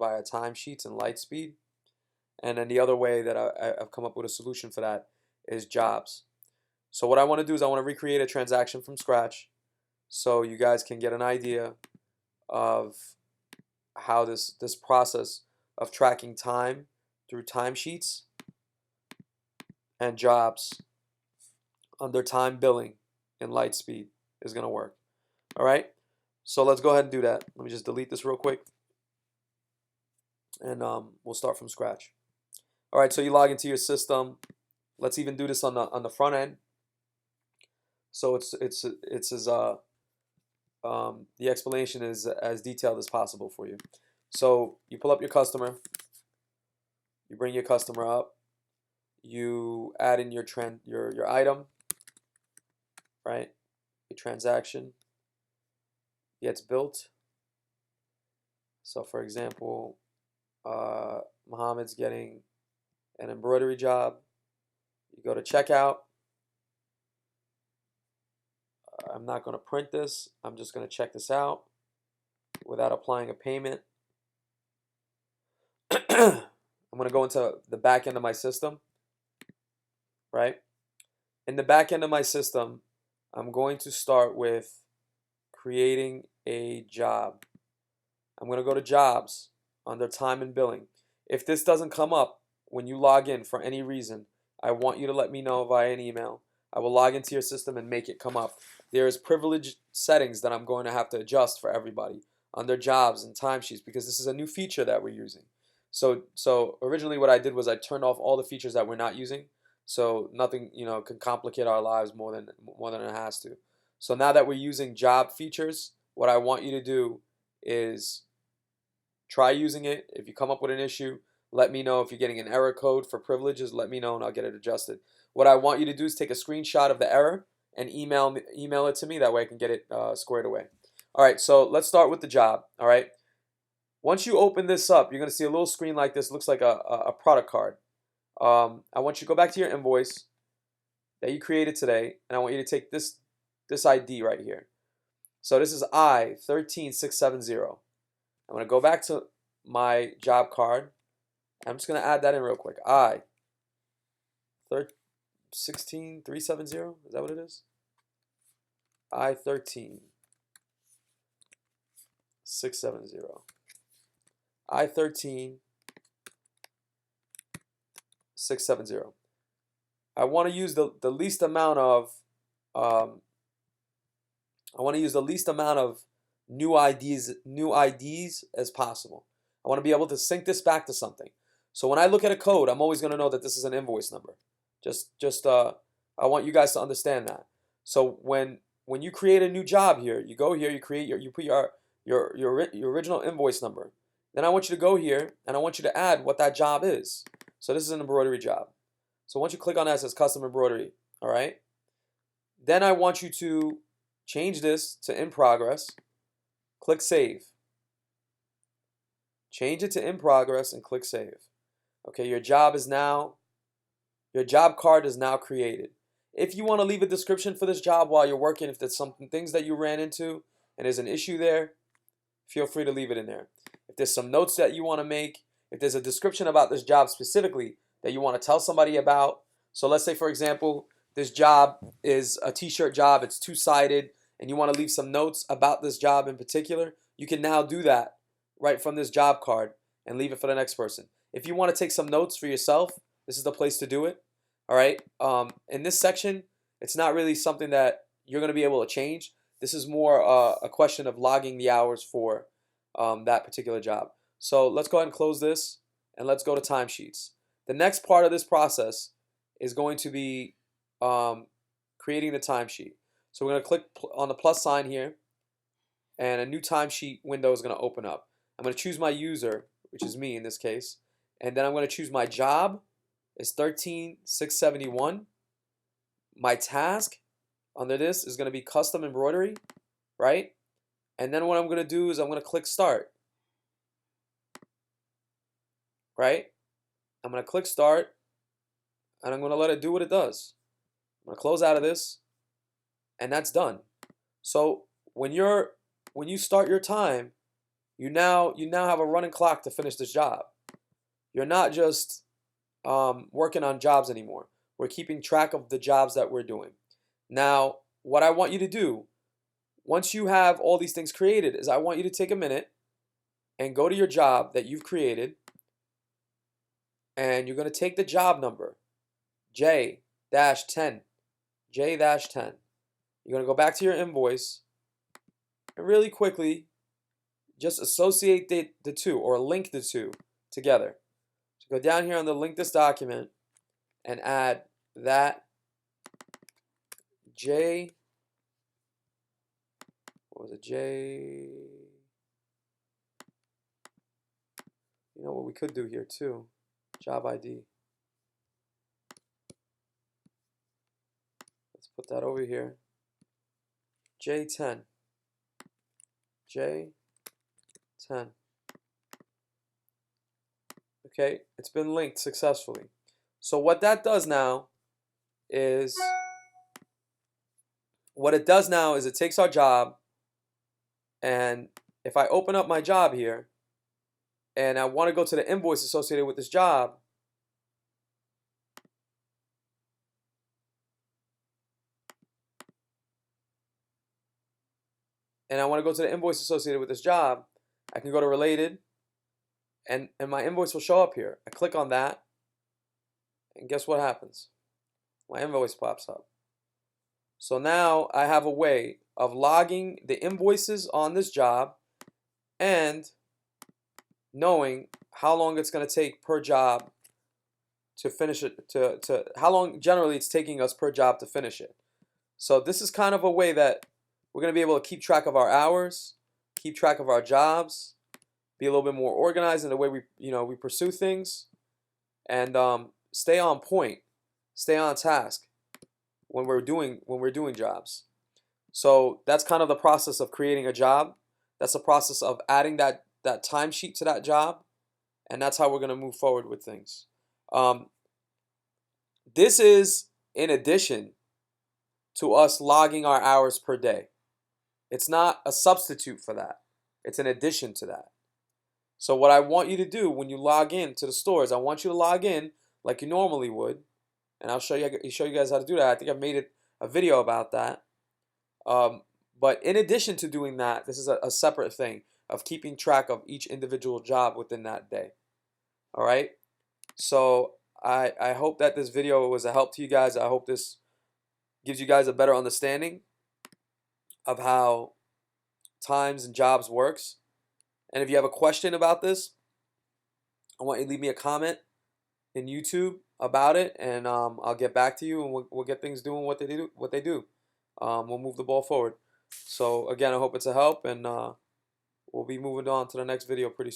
via Timesheets and Lightspeed. And then the other way that I've come up with a solution for that is jobs. So what I want to do is I want to recreate a transaction from scratch so you guys can get an idea of how this process of tracking time through timesheets and jobs under time billing in Lightspeed is going to work. All right, so let's go ahead and do that. Let me just delete this real quick, and we'll start from scratch. All right, so you log into your system. Let's even do this on the front end. So it's as the explanation is as detailed as possible for you. So you pull up your customer, you bring your customer up, you add in your item, right? Your transaction gets built. So for example, Muhammad's getting an embroidery job. You go to checkout. I'm not going to print this. I'm just going to check this out without applying a payment. I'm going to go into the back end of my system, right? In the back end of my system, I'm going to start with creating a job. I'm going to go to jobs under time and billing. If this doesn't come up when you log in for any reason, I want you to let me know via an email. I will log into your system and make it come up. There is privilege settings that I'm going to have to adjust for everybody under jobs and timesheets because this is a new feature that we're using. So originally what I did was I turned off all the features that we're not using, so nothing can complicate our lives more than it has to. So now that we're using job features, what I want you to do is try using it. If you come up with an issue, let me know. If you're getting an error code for privileges, let me know and I'll get it adjusted. What I want you to do is take a screenshot of the error and email it to me. That way I can get it squared away. All right, so let's start with the job. All right. Once you open this up, you're going to see a little screen like this. Looks like a product card. I want you to go back to your invoice that you created today, and I want you to take this ID right here. So this is I13670. I'm going to go back to my job card. I'm just going to add that in real quick. I16370. Is that what it is? I13670. I13670. I want to use the least amount of new IDs as possible. I want to be able to sync this back to something. So when I look at a code, I'm always going to know that this is an invoice number. I want you guys to understand that. So when you create a new job here, you go here, you put your original invoice number. Then I want you to go here and I want you to add what that job is. So this is an embroidery job. So once you click on that, it says custom embroidery. All right. Then I want you to change this to in progress. Click save. Change it to in progress and click save. Okay, your job card is now created. If you want to leave a description for this job while you're working, if there's some things that you ran into and there's an issue there, feel free to leave it in there. If there's some notes that you want to make, if there's a description about this job specifically that you want to tell somebody about. So let's say, for example, this job is a t-shirt job, it's two-sided, and you want to leave some notes about this job in particular, you can now do that right from this job card and leave it for the next person. If you want to take some notes for yourself, this is the place to do it. All right. In this section, it's not really something that you're going to be able to change. This is more a question of logging the hours for that particular job. So let's go ahead and close this and let's go to timesheets. The next part of this process is going to be creating the timesheet. So we're going to click on the plus sign here and a new timesheet window is going to open up. I'm going to choose my user, which is me in this case, and then I'm going to choose my job is 13671. My task under this is going to be custom embroidery, right? And then what I'm going to do is I'm going to click start, right? I'm going to click start and I'm going to let it do what it does. I'm going to close out of this and that's done. So when you start your time, you now have a running clock to finish this job. You're not just working on jobs anymore. We're keeping track of the jobs that we're doing. Now, what I want you to do, once you have all these things created, is I want you to take a minute and go to your job that you've created, and you're going to take the job number, J-10, J-10. You're going to go back to your invoice and really quickly just associate the two, or link the two together. So go down here on the link this document and add that J, what was it, J, you know what we could do here too, job ID. Let's put that over here, J10, J10. Okay, it's been linked successfully. So what that does now is, it takes our job, and if I open up my job here and I want to go to the invoice associated with this job, I can go to related, and my invoice will show up here. I click on that, and guess what happens? My invoice pops up. So now I have a way of logging the invoices on this job and knowing how long it's going to take per job to finish it, to how long generally it's taking us per job to finish it. So this is kind of a way that we're going to be able to keep track of our hours, keep track of our jobs, be a little bit more organized in the way we pursue things, and stay on point, stay on task when we're doing jobs. So that's kind of the process of creating a job. That's the process of adding that timesheet to that job, and that's how we're going to move forward with things. This is in addition to us logging our hours per day. It's not a substitute for that. It's an addition to that. So what I want you to do when you log in to the stores, I want you to log in like you normally would, and I'll show you guys how to do that. I think I've made a video about that. But in addition to doing that, this is a separate thing of keeping track of each individual job within that day. All right. So I hope that this video was a help to you guys. I hope this gives you guys a better understanding of how times and jobs works. And if you have a question about this, I want you to leave me a comment in YouTube about it, and I'll get back to you, and we'll get things doing what they do. We'll move the ball forward. So again, I hope it's a help, and we'll be moving on to the next video pretty soon.